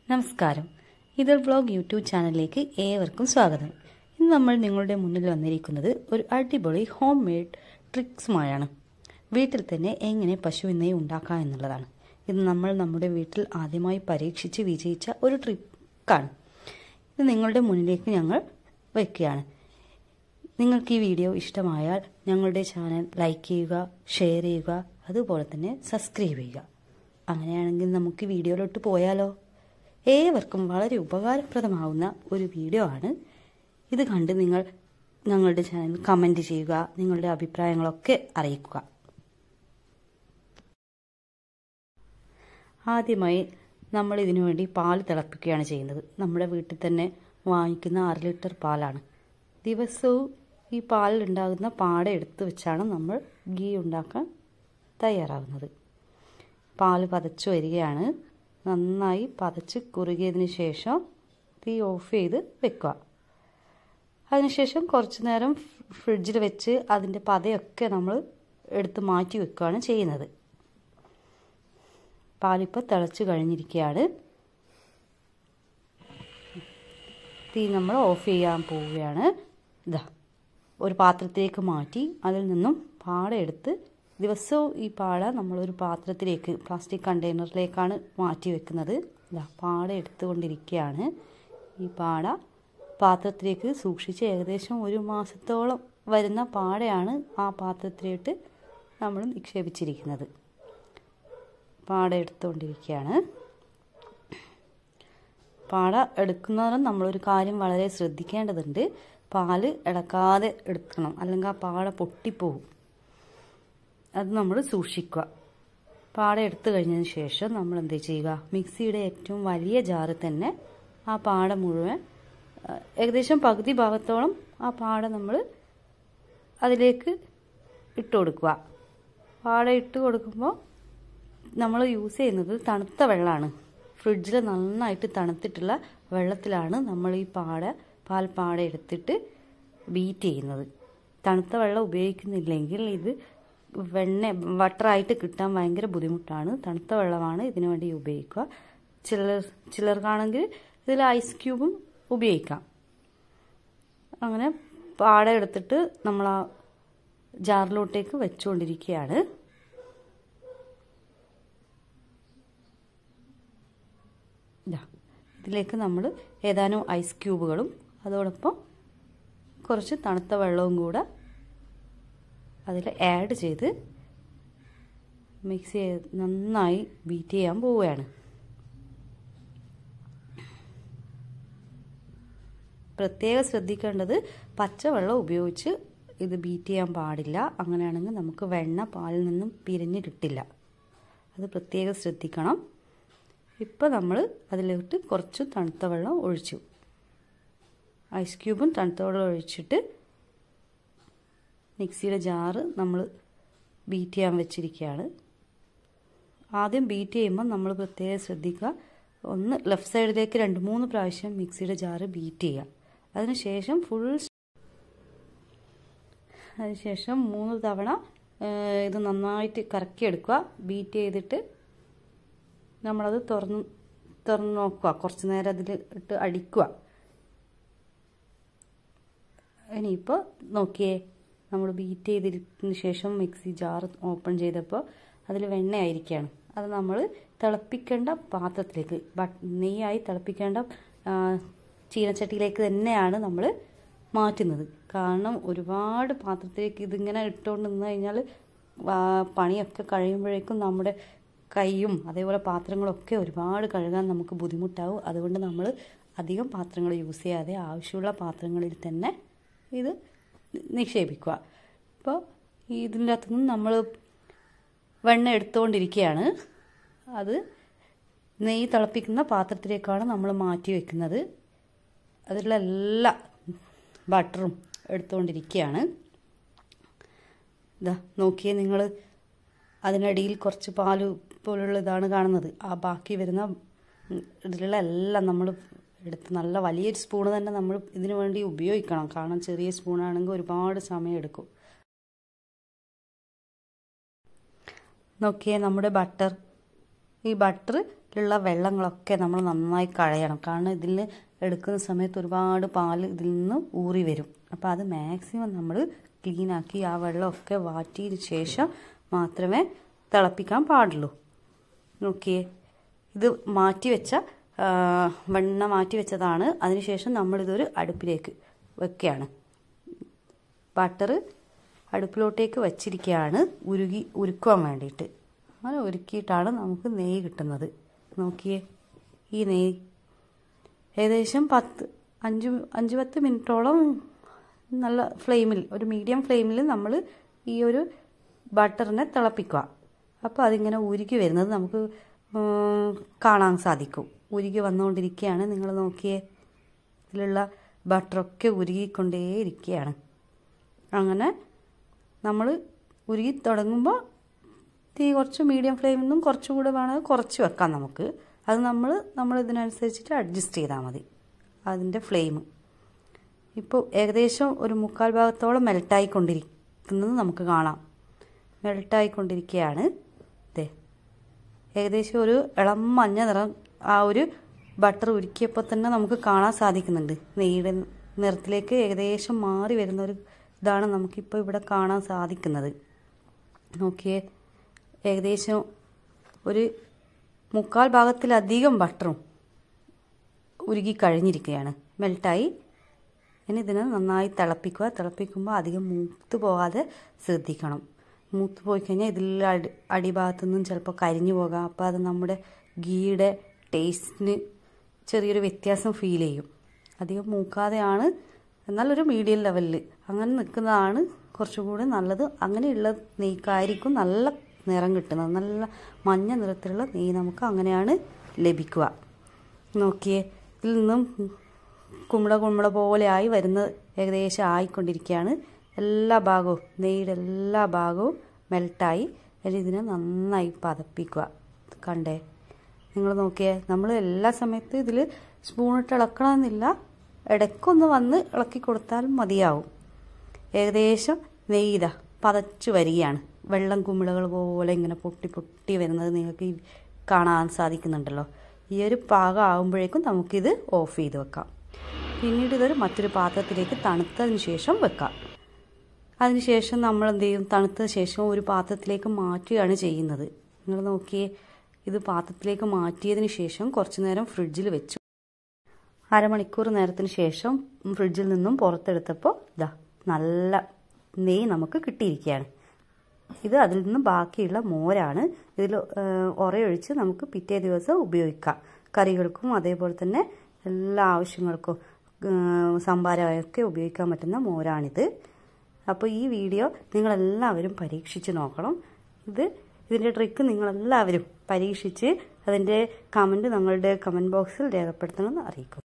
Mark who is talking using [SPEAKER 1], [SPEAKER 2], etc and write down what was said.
[SPEAKER 1] നമസ്കാരം. ഇതൽ vlog YouTube ചാനലിലേക്ക് ഏവർക്കും സ്വാഗതം. ഇന്ന് നമ്മൾ നിങ്ങളുടെ മുന്നിൽ വന്നിരിക്കുന്നത് ഒരു അടിപൊളി ഹോം മെയ്ഡ് ട്രിക്സുമായാണ്. വീട്ടിൽ തന്നെ എങ്ങനെ പശു നെയ്യ് ഉണ്ടാക്കാം എന്നുള്ളതാണ്. ഇത് നമ്മൾ നമ്മുടെ വീട്ടിൽ ആദ്യമായി പരീക്ഷിച്ച് വിജയിച്ച ഒരു ട്രിക്കാണ്. ഇത് നിങ്ങളുടെ മുന്നിലേക്ക് ഞങ്ങൾ വയ്ക്കുകയാണ്. നിങ്ങൾക്ക് ഈ വീഡിയോ ഇഷ്ടമായാൽ ഞങ്ങളുടെ ചാനൽ ലൈക്ക് ചെയ്യുക, ഷെയർ ചെയ്യുക, അതുപോലെ തന്നെ സബ്സ്ക്രൈബ് ചെയ്യുക. അങ്ങനെയാണെങ്കിൽ നമുക്ക് വീഡിയോയിലോട്ട് പോയാലോ? ഏവർക്കും വളരെ ഉപകാരപ്രദമാവുന്ന ഒരു വീഡിയോ ആണ്. ഇത് കണ്ട് നിങ്ങൾ ഞങ്ങളുടെ ചാനൽ കമൻറ്റ് ചെയ്യുക, നിങ്ങളുടെ അഭിപ്രായങ്ങളൊക്കെ അറിയിക്കുക. ആദ്യമായി നമ്മൾ ഇതിനു വേണ്ടി പാൽ തിളപ്പിക്കുകയാണ് ചെയ്യുന്നത്. നമ്മുടെ വീട്ടിൽ തന്നെ വാങ്ങിക്കുന്ന 6 ലിറ്റർ പാലാണ്. ദിവസവും ഈ പാലിൽ ഉണ്ടാകുന്ന പാട എടുത്തു വെച്ചാണ് നമ്മൾ ഗീ ഉണ്ടാക്കാൻ തയ്യാറാകുന്നത്. പാല് പതച്ചു വരികയാണ്. നന്നായി പതച്ച് കുറുകിയതിന് ശേഷം തീ ഓഫ് ചെയ്ത് വെക്കുക. അതിനുശേഷം കുറച്ച് നേരം ഫ്രിഡ്ജിൽ വെച്ച് അതിൻ്റെ പതയൊക്കെ നമ്മൾ എടുത്ത് മാറ്റി വെക്കുകയാണ് ചെയ്യുന്നത്. പാലിപ്പോൾ തിളച്ച് കഴിഞ്ഞിരിക്കുകയാണ്. തീ നമ്മൾ ഓഫ് ചെയ്യാൻ പോവുകയാണ്. ഇതാ ഒരു പാത്രത്തിലേക്ക് മാറ്റി അതിൽ നിന്നും പാട എടുത്ത് ദിവസവും ഈ പാട നമ്മളൊരു പാത്രത്തിലേക്ക് പ്ലാസ്റ്റിക് കണ്ടെയ്നറിലേക്കാണ് മാറ്റി വെക്കുന്നത്. ഇതാ പാട എടുത്തുകൊണ്ടിരിക്കുകയാണ്. ഈ പാട പാത്രത്തിലേക്ക് സൂക്ഷിച്ച് ഏകദേശം 1 മാസത്തോളം വരുന്ന പാടയാണ് ആ പാത്രത്തിലേക്ക് നമ്മൾ നിക്ഷേപിച്ചിരിക്കുന്നത്. പാട എടുത്തുകൊണ്ടിരിക്കുകയാണ്. പാട എടുക്കുന്നവരും നമ്മളൊരു കാര്യം വളരെ ശ്രദ്ധിക്കേണ്ടതുണ്ട്. പാല് ഇളക്കാതെ എടുക്കണം, അല്ലെങ്കിൽ ആ പാട പൊട്ടിപ്പോവും. അത് നമ്മൾ സൂക്ഷിക്കുക. പാട എടുത്തു കഴിഞ്ഞതിന് ശേഷം നമ്മൾ എന്ത് ചെയ്യുക, മിക്സിയുടെ ഏറ്റവും വലിയ ജാറ് തന്നെ ആ പാട മുഴുവൻ ഏകദേശം പകുതി ഭാഗത്തോളം ആ പാട നമ്മൾ അതിലേക്ക് ഇട്ട് കൊടുക്കുക. പാട ഇട്ട് കൊടുക്കുമ്പോൾ നമ്മൾ യൂസ് ചെയ്യുന്നത് തണുത്ത വെള്ളമാണ്. ഫ്രിഡ്ജിൽ നന്നായിട്ട് തണുത്തിട്ടുള്ള വെള്ളത്തിലാണ് നമ്മൾ ഈ പാൽപ്പാട എടുത്തിട്ട് ബീറ്റ് ചെയ്യുന്നത്. തണുത്ത വെള്ളം ഉപയോഗിക്കുന്നില്ലെങ്കിൽ ഇത് വട്ടറായിട്ട് കിട്ടാൻ ഭയങ്കര ബുദ്ധിമുട്ടാണ്. തണുത്ത വെള്ളമാണ് ഇതിനു വേണ്ടി ഉപയോഗിക്കുക. ചിലർക്കാണെങ്കിൽ ഇതിൽ ഐസ് ക്യൂബും ഉപയോഗിക്കാം. അങ്ങനെ പാട എടുത്തിട്ട് നമ്മൾ ആ ജാറിലോട്ടേക്ക് വെച്ചുകൊണ്ടിരിക്കുകയാണ്. ഇതിലേക്ക് നമ്മൾ ഏതാനും ഐസ് ക്യൂബുകളും അതോടൊപ്പം കുറച്ച് തണുത്ത വെള്ളവും കൂടെ അതിൽ ആഡ് ചെയ്ത് മിക്സ് ചെയ്ത് നന്നായി ബീറ്റ് ചെയ്യാൻ പോവുകയാണ്. പ്രത്യേകം ശ്രദ്ധിക്കേണ്ടത് പച്ചവെള്ളം ഉപയോഗിച്ച് ഇത് ബീറ്റ് ചെയ്യാൻ പാടില്ല. അങ്ങനെയാണെങ്കിൽ നമുക്ക് വെണ്ണ പാലിൽ നിന്നും പിരിഞ്ഞ് കിട്ടില്ല. അത് പ്രത്യേകം ശ്രദ്ധിക്കണം. ഇപ്പോൾ നമ്മൾ അതിലോട്ട് കുറച്ച് തണുത്ത വെള്ളം ഒഴിച്ചു. ഐസ് ക്യൂബും തണുത്ത വെള്ളം ഒഴിച്ചിട്ട് മിക്സിയുടെ ജാറ് നമ്മൾ ബീറ്റ് ചെയ്യാൻ വെച്ചിരിക്കുകയാണ്. ആദ്യം ബീറ്റ് ചെയ്യുമ്പോൾ നമ്മൾ പ്രത്യേകം ശ്രദ്ധിക്കുക. ഒന്ന് ലെഫ്റ്റ് സൈഡിലേക്ക് 2-3 പ്രാവശ്യം മിക്സിയുടെ ജാറ് ബീറ്റ് ചെയ്യുക. അതിനുശേഷം 3 തവണ ഇത് നന്നായിട്ട് കറക്കിയെടുക്കുക. ബീറ്റ് ചെയ്തിട്ട് നമ്മളത് തുറന്ന് നോക്കുക. കുറച്ച് നേരം അതിൽ ഇട്ട് അടിക്കുക. ഇനിയിപ്പോൾ നോക്കിയേ, നമ്മൾ ബീറ്റ് ചെയ്തതിന് ശേഷം മിക്സി ജാർ ഓപ്പൺ ചെയ്തപ്പോൾ അതിൽ വെണ്ണയായിരിക്കുകയാണ്. അത് നമ്മൾ തിളപ്പിക്കേണ്ട പാത്രത്തിലേക്ക്, നെയ്യായി തിളപ്പിക്കേണ്ട ചീനച്ചട്ടിയിലേക്ക് തന്നെയാണ് നമ്മൾ മാറ്റുന്നത്. കാരണം ഒരുപാട് പാത്രത്തിലേക്ക് ഇതിങ്ങനെ ഇട്ടുകൊണ്ട് നിന്ന് കഴിഞ്ഞാൽ പണിയൊക്കെ കഴിയുമ്പോഴേക്കും നമ്മുടെ കൈയും അതേപോലെ പാത്രങ്ങളൊക്കെ ഒരുപാട് കഴുകാൻ നമുക്ക് ബുദ്ധിമുട്ടാവും. അതുകൊണ്ട് നമ്മൾ അധികം പാത്രങ്ങൾ യൂസ് ചെയ്യാതെ ആവശ്യമുള്ള പാത്രങ്ങളിൽ തന്നെ ഇത് നിക്ഷേപിക്കുക. ഇപ്പോൾ ഇതിൻ്റെ അകത്തുനിന്ന് നമ്മൾ വെണ്ണ എടുത്തുകൊണ്ടിരിക്കുകയാണ്. അത് നെയ്യ് തിളപ്പിക്കുന്ന പാത്രത്തിലേക്കാണ് നമ്മൾ മാറ്റി വെക്കുന്നത്. അതിലുള്ള എല്ലാ ബട്ടറും എടുത്തുകൊണ്ടിരിക്കുകയാണ്. ഇതാ നോക്കിയേ നിങ്ങൾ, അതിനടിയിൽ കുറച്ച് പാല് പോലുള്ള ഇതാണ് കാണുന്നത്. ആ ബാക്കി വരുന്ന ഇതിലുള്ള എല്ലാം നമ്മൾ എടുത്ത് നല്ല വലിയൊരു സ്പൂണ് തന്നെ നമ്മൾ ഇതിനു വേണ്ടി ഉപയോഗിക്കണം. കാരണം ചെറിയ സ്പൂണാണെങ്കിൽ ഒരുപാട് സമയം എടുക്കും. നോക്കിയേ നമ്മുടെ ബട്ടർ, ഈ ബട്ടർ ഇതിലുള്ള വെള്ളങ്ങളൊക്കെ നമ്മൾ നന്നായി കളയണം. കാരണം ഇതിൽ എടുക്കുന്ന സമയത്ത് ഒരുപാട് പാല് ഇതിൽ നിന്ന് ഊറി വരും. അപ്പോൾ അത് മാക്സിമം നമ്മൾ ക്ലീനാക്കി ആ വെള്ളമൊക്കെ വാറ്റിയതിന് ശേഷം മാത്രമേ തിളപ്പിക്കാൻ പാടുള്ളൂ. നോക്കിയേ, ഇത് വെണ്ണ മാറ്റി വെച്ചതാണ്. അതിനുശേഷം നമ്മളിതൊരു അടുപ്പിലേക്ക് വെക്കുകയാണ്. ബട്ടർ അടുപ്പിലോട്ടേക്ക് വച്ചിരിക്കുകയാണ് ഉരുക്കുവാൻ വേണ്ടിയിട്ട്. അങ്ങനെ ഉരുക്കിയിട്ടാണ് നമുക്ക് നെയ്യ് കിട്ടുന്നത്. നോക്കിയേ, ഈ നെയ്യ് ഏകദേശം 5-10 മിനിറ്റോളം നല്ല ഫ്ലെയിമിൽ, ഒരു മീഡിയം ഫ്ലെയിമിൽ നമ്മൾ ഈ ഒരു ബട്ടറിനെ തിളപ്പിക്കുക. അപ്പോൾ അതിങ്ങനെ ഉരുക്കി വരുന്നത് നമുക്ക് കാണാൻ സാധിക്കും. ഉരുകി വന്നുകൊണ്ടിരിക്കുകയാണ്. നിങ്ങൾ നോക്കിയേ, ഇതിലുള്ള ബട്ടറൊക്കെ ഉരുകിക്കൊണ്ടേയിരിക്കുകയാണ്. അങ്ങനെ നമ്മൾ ഉരുകി തുടങ്ങുമ്പോൾ തീ കുറച്ച് മീഡിയം ഫ്ലെയിമിൽ നിന്നും കുറച്ചുകൂടെ വേണമെങ്കിൽ കുറച്ച് വെക്കാം നമുക്ക്. അത് നമ്മൾ ഇതിനനുസരിച്ചിട്ട് അഡ്ജസ്റ്റ് ചെയ്താൽ മതി അതിൻ്റെ ഫ്ലെയിം. ഇപ്പോൾ ഏകദേശം ഒരു 3/4 ഭാഗത്തോളം മെൽട്ടായിക്കൊണ്ടിരിക്കുന്നത് നമുക്ക് കാണാം. മെൽട്ടായിക്കൊണ്ടിരിക്കുകയാണ്. ഇതേ ഏകദേശം ഒരു ഇളം മഞ്ഞ നിറം ആ ഒരു ബട്ടർ ഉരുക്കിയപ്പോൾ തന്നെ നമുക്ക് കാണാൻ സാധിക്കുന്നുണ്ട്. നെയ്യുടെ നിറത്തിലേക്ക് ഏകദേശം മാറി വരുന്ന ഒരു ഇതാണ് നമുക്കിപ്പോൾ ഇവിടെ കാണാൻ സാധിക്കുന്നത്. നോക്കിയേ, ഏകദേശം ഒരു 3/4 ഭാഗത്തിലധികം ബട്ടറും ഉരുകി കഴിഞ്ഞിരിക്കുകയാണ്, മെൽട്ടായി. ഇനി ഇതിനെ നന്നായി തിളപ്പിക്കുക. തിളപ്പിക്കുമ്പോൾ അധികം മൂത്ത് പോകാതെ ശ്രദ്ധിക്കണം. മൂത്ത് പോയി കഴിഞ്ഞാൽ ഇതിൽ അടിഭാഗത്തു നിന്നും ചിലപ്പോൾ കരിഞ്ഞു പോകാം. അപ്പോൾ അത് നമ്മുടെ ഗീയുടെ ടേസ്റ്റിന് ചെറിയൊരു വ്യത്യാസം ഫീൽ ചെയ്യും. അധികം മൂക്കാതെയാണ്, എന്നാൽ ഒരു മീഡിയം ലെവലിൽ അങ്ങനെ നിൽക്കുന്നതാണ് കുറച്ചുകൂടി നല്ലത്. അങ്ങനെയുള്ള നെയ്ക്കായിരിക്കും നല്ല നിറം കിട്ടുന്നത്. നല്ല മഞ്ഞ നിറത്തിലുള്ള നെയ്യ് നമുക്ക് അങ്ങനെയാണ് ലഭിക്കുക. നോക്കിയേ, ഇതിൽ നിന്നും കുമ്പള പോലെ ആയി വരുന്നത് ഏകദേശം ആയിക്കൊണ്ടിരിക്കുകയാണ്. എല്ലാ ഭാഗവും നെയ്യുടെ എല്ലാ ഭാഗവും മെൽട്ടായി. ഇതിനെ നന്നായി പതപ്പിക്കുക. കണ്ടേ, നിങ്ങൾ നോക്കിയേ, നമ്മൾ എല്ലാ സമയത്തും ഇതിൽ സ്പൂണിട്ട് ഇളക്കണമെന്നില്ല, ഇടയ്ക്കൊന്ന് വന്ന് ഇളക്കി കൊടുത്താലും മതിയാവും. ഏകദേശം നെയ്യ് പതച്ചു വരികയാണ്. വെള്ളം കുമിളകൾ പോലെ ഇങ്ങനെ പൊട്ടി പൊട്ടി വരുന്നത് നിങ്ങൾക്ക് കാണാൻ സാധിക്കുന്നുണ്ടല്ലോ. ഈ ഒരു പാകം ആകുമ്പോഴേക്കും നമുക്കിത് ഓഫ് ചെയ്ത് വെക്കാം. പിന്നീട് ഇതൊരു മറ്റൊരു പാത്രത്തിലേക്ക് തണുത്തതിന് ശേഷം വെക്കാം. അതിനുശേഷം നമ്മൾ എന്ത് ചെയ്യും, തണുത്ത ശേഷം ഒരു പാത്രത്തിലേക്ക് മാറ്റുകയാണ് ചെയ്യുന്നത്. നിങ്ങൾ നോക്കിയേ, ഇത് പാത്രത്തിലേക്ക് മാറ്റിയതിന് ശേഷം കുറച്ച് നേരം ഫ്രിഡ്ജിൽ വെച്ചു. അരമണിക്കൂർ നേരത്തിന് ശേഷം ഫ്രിഡ്ജിൽ നിന്നും പുറത്തെടുത്തപ്പോൾ നല്ല നെയ്യ് നമുക്ക് കിട്ടിയിരിക്കുകയാണ്. ഇത് അതിൽ നിന്നും ബാക്കിയുള്ള മോരാണ്. ഇതിൽ ഉറയൊഴിച്ച് നമുക്ക് പിറ്റേ ദിവസം ഉപയോഗിക്കാം. കറികൾക്കും അതേപോലെ തന്നെ എല്ലാ ആവശ്യങ്ങൾക്കും സംഭാരമൊക്കെ ഉപയോഗിക്കാൻ പറ്റുന്ന മോരാണിത്. അപ്പോൾ ഈ വീഡിയോ നിങ്ങളെല്ലാവരും പരീക്ഷിച്ച് നോക്കണം. ഇതിൻ്റെ ട്രിക്ക് നിങ്ങളെല്ലാവരും പരീക്ഷിച്ച് അതിൻ്റെ കമൻറ്റ് ഞങ്ങളുടെ കമൻറ്റ് ബോക്സിൽ രേഖപ്പെടുത്തണമെന്ന് അറിയിക്കും.